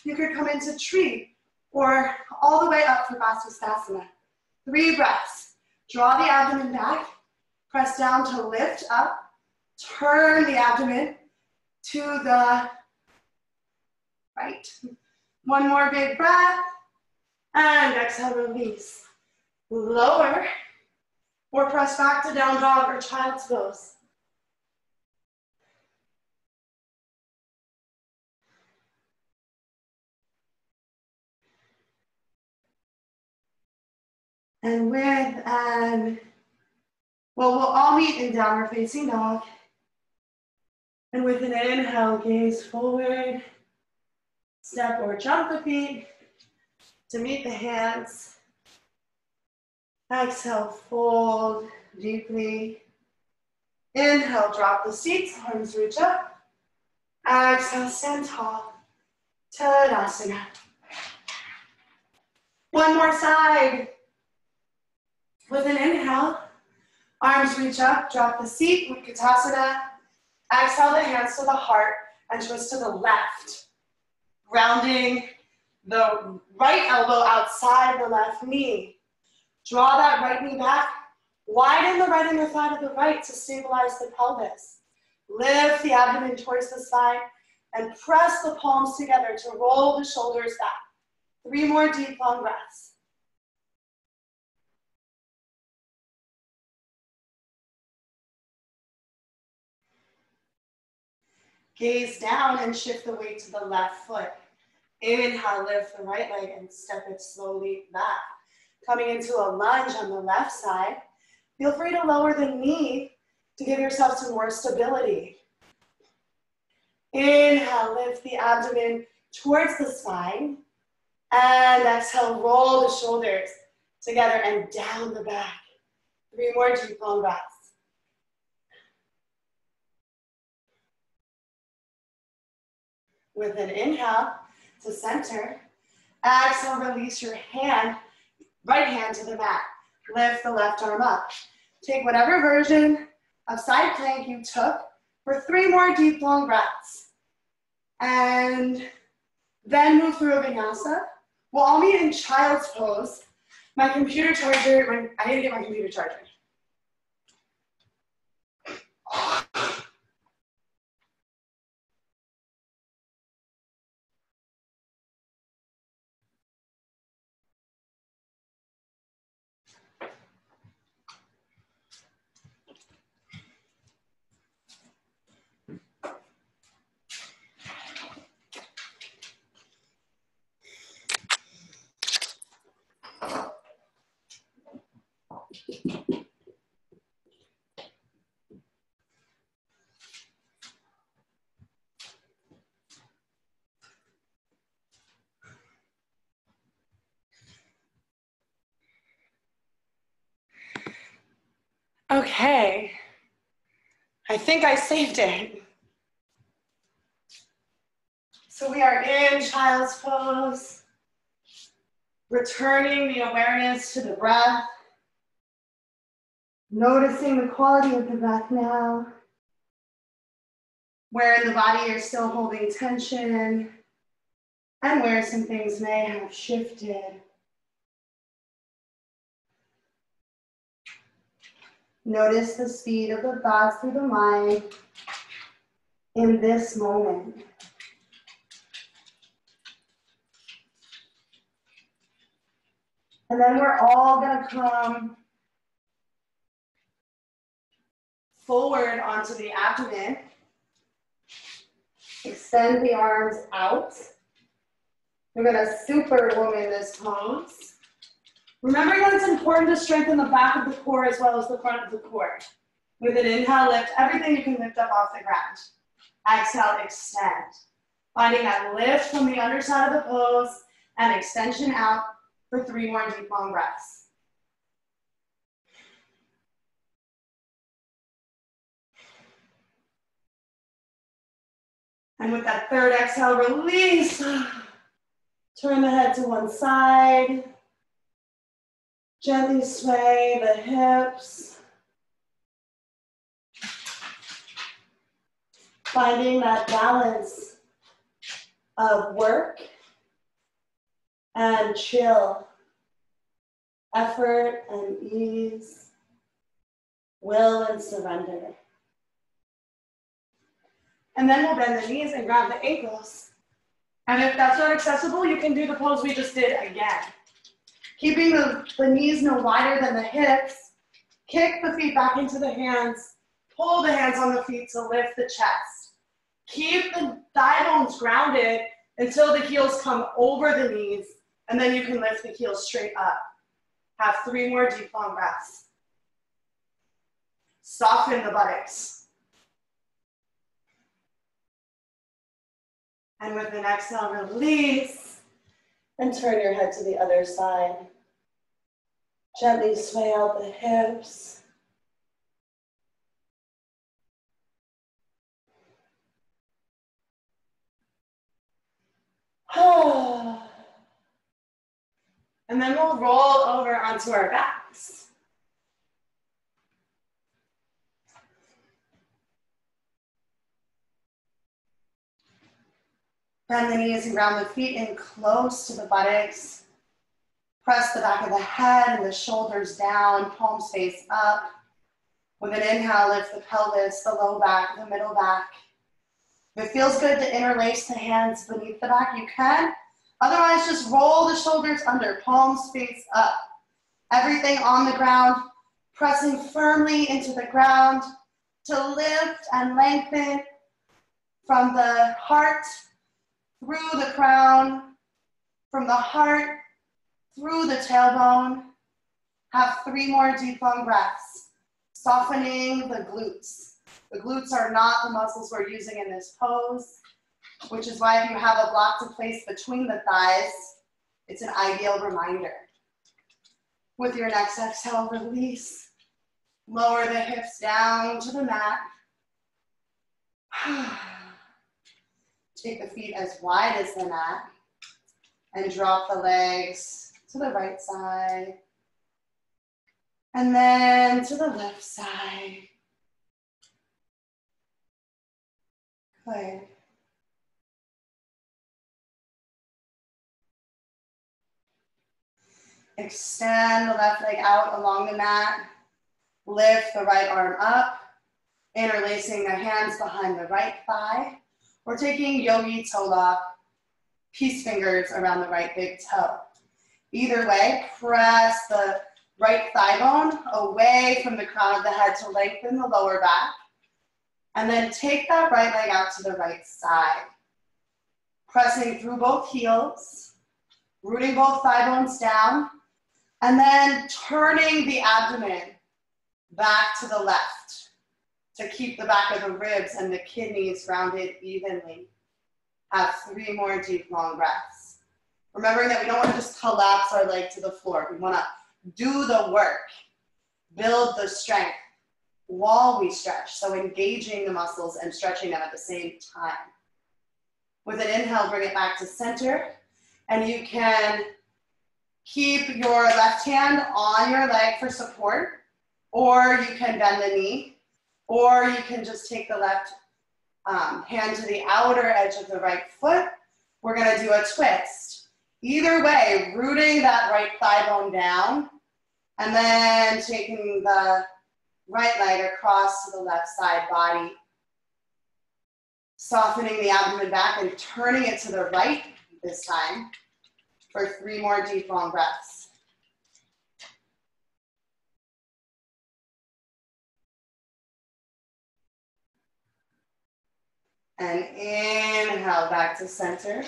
You could come into tree or all the way up for Vasisthasana. 3 breaths. Draw the abdomen back. Press down to lift up. Turn the abdomen to the right. 1 more big breath. And exhale, release. Lower or press back to down dog or child's pose. And we'll all meet in downward facing dog. And with an inhale, gaze forward. Step or jump the feet to meet the hands. Exhale, fold deeply. Inhale, drop the seat, arms reach up. Exhale, stand tall. Tadasana. 1 more side. With an inhale, arms reach up, drop the seat, Utkatasana. Exhale the hands to the heart and twist to the left. Grounding the right elbow outside the left knee. Draw that right knee back. Widen the right inner thigh to the right to stabilize the pelvis. Lift the abdomen towards the side and press the palms together to roll the shoulders back. 3 more deep, long breaths. Gaze down and shift the weight to the left foot. Inhale, lift the right leg and step it slowly back. Coming into a lunge on the left side. Feel free to lower the knee to give yourself some more stability. Inhale, lift the abdomen towards the spine. And exhale, roll the shoulders together and down the back. 3 more deep, long breaths. With an inhale to center, exhale, release your hand, right hand to the mat. Lift the left arm up. Take whatever version of side plank you took for 3 more deep, long breaths. And then move through a vinyasa. We'll all meet in child's pose. My computer charger, I need to get my computer charger. Okay, I think I saved it. So we are in child's pose, returning the awareness to the breath, noticing the quality of the breath now, where in the body you're still holding tension, and where some things may have shifted. Notice the speed of the thoughts through the mind in this moment. And then we're all going to come forward onto the abdomen. Extend the arms out. We're going to superwoman this pose. Remembering that it's important to strengthen the back of the core as well as the front of the core. With an inhale, lift everything you can lift up off the ground. Exhale, extend. Finding that lift from the underside of the pose and extension out for 3 more deep, long breaths. And with that third exhale, release. Turn the head to one side. Gently sway the hips. Finding that balance of work and chill, effort and ease, will and surrender. And then we'll bend the knees and grab the ankles. And if that's not accessible, you can do the pose we just did again. Keeping the knees no wider than the hips, kick the feet back into the hands, pull the hands on the feet to lift the chest. Keep the thigh bones grounded until the heels come over the knees, and then you can lift the heels straight up. Have 3 more deep, long breaths. Soften the buttocks. And with an exhale, release, and turn your head to the other side. Gently sway out the hips. And then we'll roll over onto our backs. Bend the knees and ground the feet in close to the buttocks. Press the back of the head and the shoulders down, palms face up. With an inhale, lift the pelvis, the low back, the middle back. If it feels good to interlace the hands beneath the back, you can. Otherwise, just roll the shoulders under, palms face up. Everything on the ground, pressing firmly into the ground to lift and lengthen from the heart through the crown, from the heart through the tailbone. Have 3 more deep, long breaths, softening the glutes. The glutes are not the muscles we're using in this pose, which is why if you have a block to place between the thighs, it's an ideal reminder. With your next exhale, release. Lower the hips down to the mat. Take the feet as wide as the mat and drop the legs to the right side. And then to the left side. Good. Extend the left leg out along the mat. Lift the right arm up, interlacing the hands behind the right thigh. We're taking yogi toe lock, peace fingers around the right big toe. Either way, press the right thigh bone away from the crown of the head to lengthen the lower back. And then take that right leg out to the right side. Pressing through both heels, rooting both thigh bones down, and then turning the abdomen back to the left to keep the back of the ribs and the kidneys rounded evenly. Have 3 more deep, long breaths. Remembering that we don't want to just collapse our leg to the floor. We want to do the work, build the strength, while we stretch. So engaging the muscles and stretching them at the same time. With an inhale, bring it back to center. And you can keep your left hand on your leg for support, or you can bend the knee, or you can just take the left hand to the outer edge of the right foot. We're gonna do a twist. Either way, rooting that right thigh bone down, and then taking the right leg across to the left side body. Softening the abdomen back and turning it to the right this time for 3 more deep, long breaths. And inhale back to center.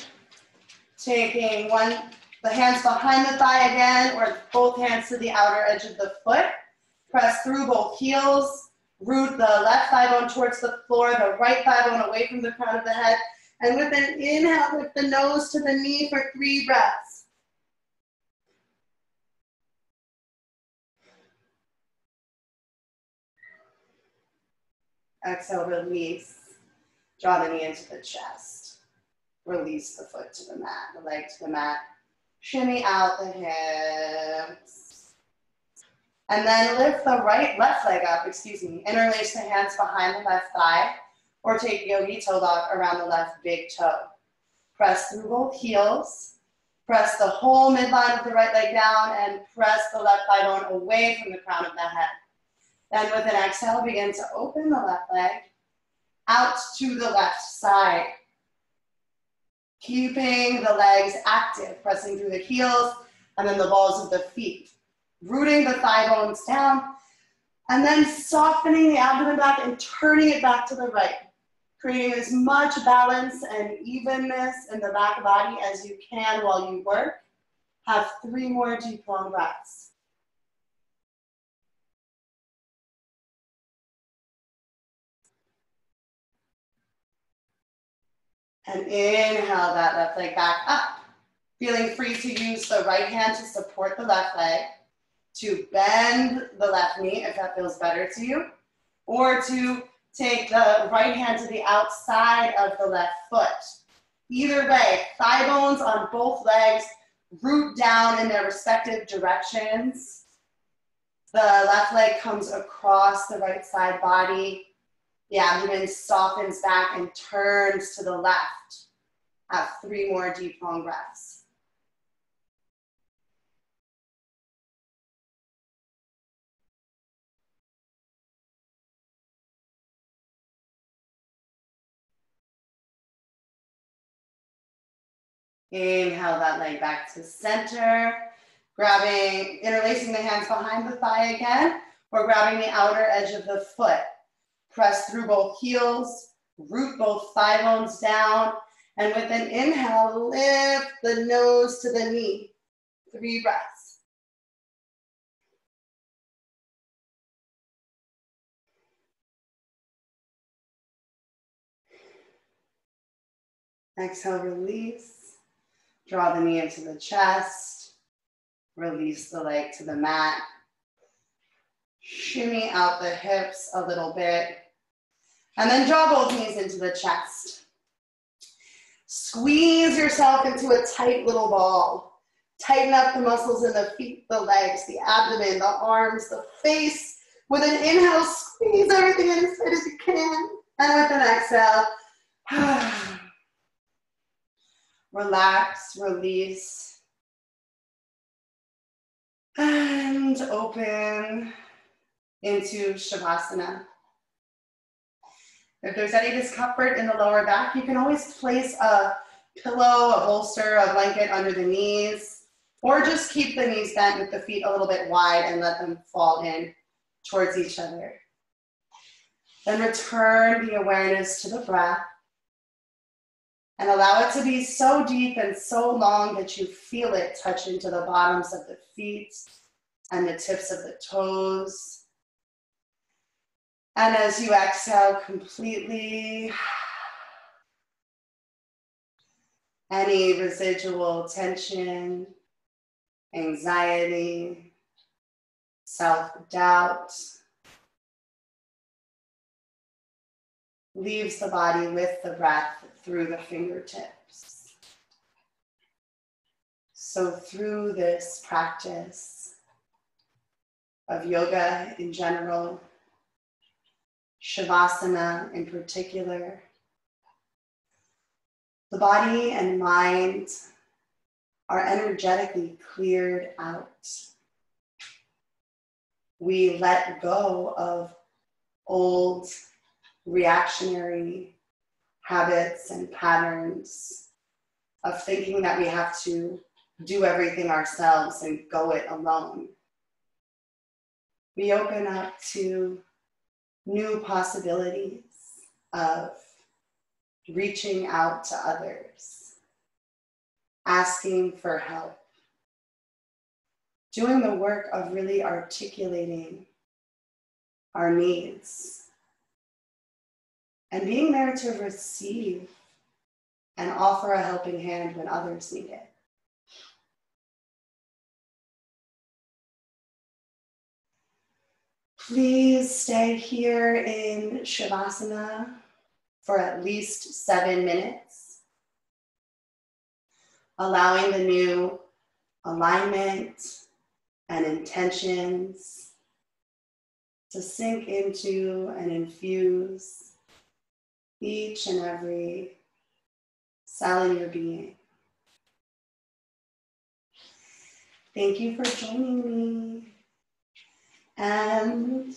Taking the hands behind the thigh again, or both hands to the outer edge of the foot. Press through both heels. Root the left thigh bone towards the floor, the right thigh bone away from the crown of the head. And with an inhale, lift the nose to the knee for 3 breaths. Exhale, release. Draw the knee into the chest. Release the foot to the mat, the leg to the mat. Shimmy out the hips. And then lift the left leg up, interlace the hands behind the left thigh, or take yogi toe lock around the left big toe. Press through both heels. Press the whole midline of the right leg down and press the left thigh bone away from the crown of the head. Then with an exhale, begin to open the left leg out to the left side. Keeping the legs active, pressing through the heels and then the balls of the feet. Rooting the thigh bones down and then softening the abdomen back and turning it back to the right. Creating as much balance and evenness in the back body as you can while you work. Have 3 more deep, long breaths. And inhale that left leg back up. Feeling free to use the right hand to support the left leg, to bend the left knee if that feels better to you, or to take the right hand to the outside of the left foot. Either way, thigh bones on both legs root down in their respective directions. The left leg comes across the right side body. The abdomen softens back and turns to the left. Have 3 more deep, long breaths. Inhale that leg back to center. Interlacing the hands behind the thigh again, or grabbing the outer edge of the foot. Press through both heels, root both thigh bones down, and with an inhale, lift the nose to the knee. 3 breaths. Exhale, release. Draw the knee into the chest. Release the leg to the mat. Shimmy out the hips a little bit. And then draw both knees into the chest. Squeeze yourself into a tight little ball. Tighten up the muscles in the feet, the legs, the abdomen, the arms, the face. With an inhale, squeeze everything in as tight as you can. And with an exhale, relax, release, and open into Shavasana. If there's any discomfort in the lower back, you can always place a pillow, a bolster, a blanket under the knees, or just keep the knees bent with the feet a little bit wide and let them fall in towards each other. Then return the awareness to the breath and allow it to be so deep and so long that you feel it touch into the bottoms of the feet and the tips of the toes. And as you exhale completely, any residual tension, anxiety, self-doubt, leaves the body with the breath through the fingertips. So through this practice of yoga in general, Shavasana in particular, the body and mind are energetically cleared out. We let go of old reactionary habits and patterns of thinking that we have to do everything ourselves and go it alone. We open up to new possibilities of reaching out to others, asking for help, doing the work of really articulating our needs, and being there to receive and offer a helping hand when others need it. Please stay here in Shavasana for at least 7 minutes, allowing the new alignment and intentions to sink into and infuse each and every cell in your being. Thank you for joining me. And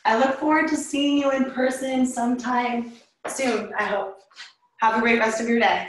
I look forward to seeing you in person sometime soon, I hope. Have a great rest of your day.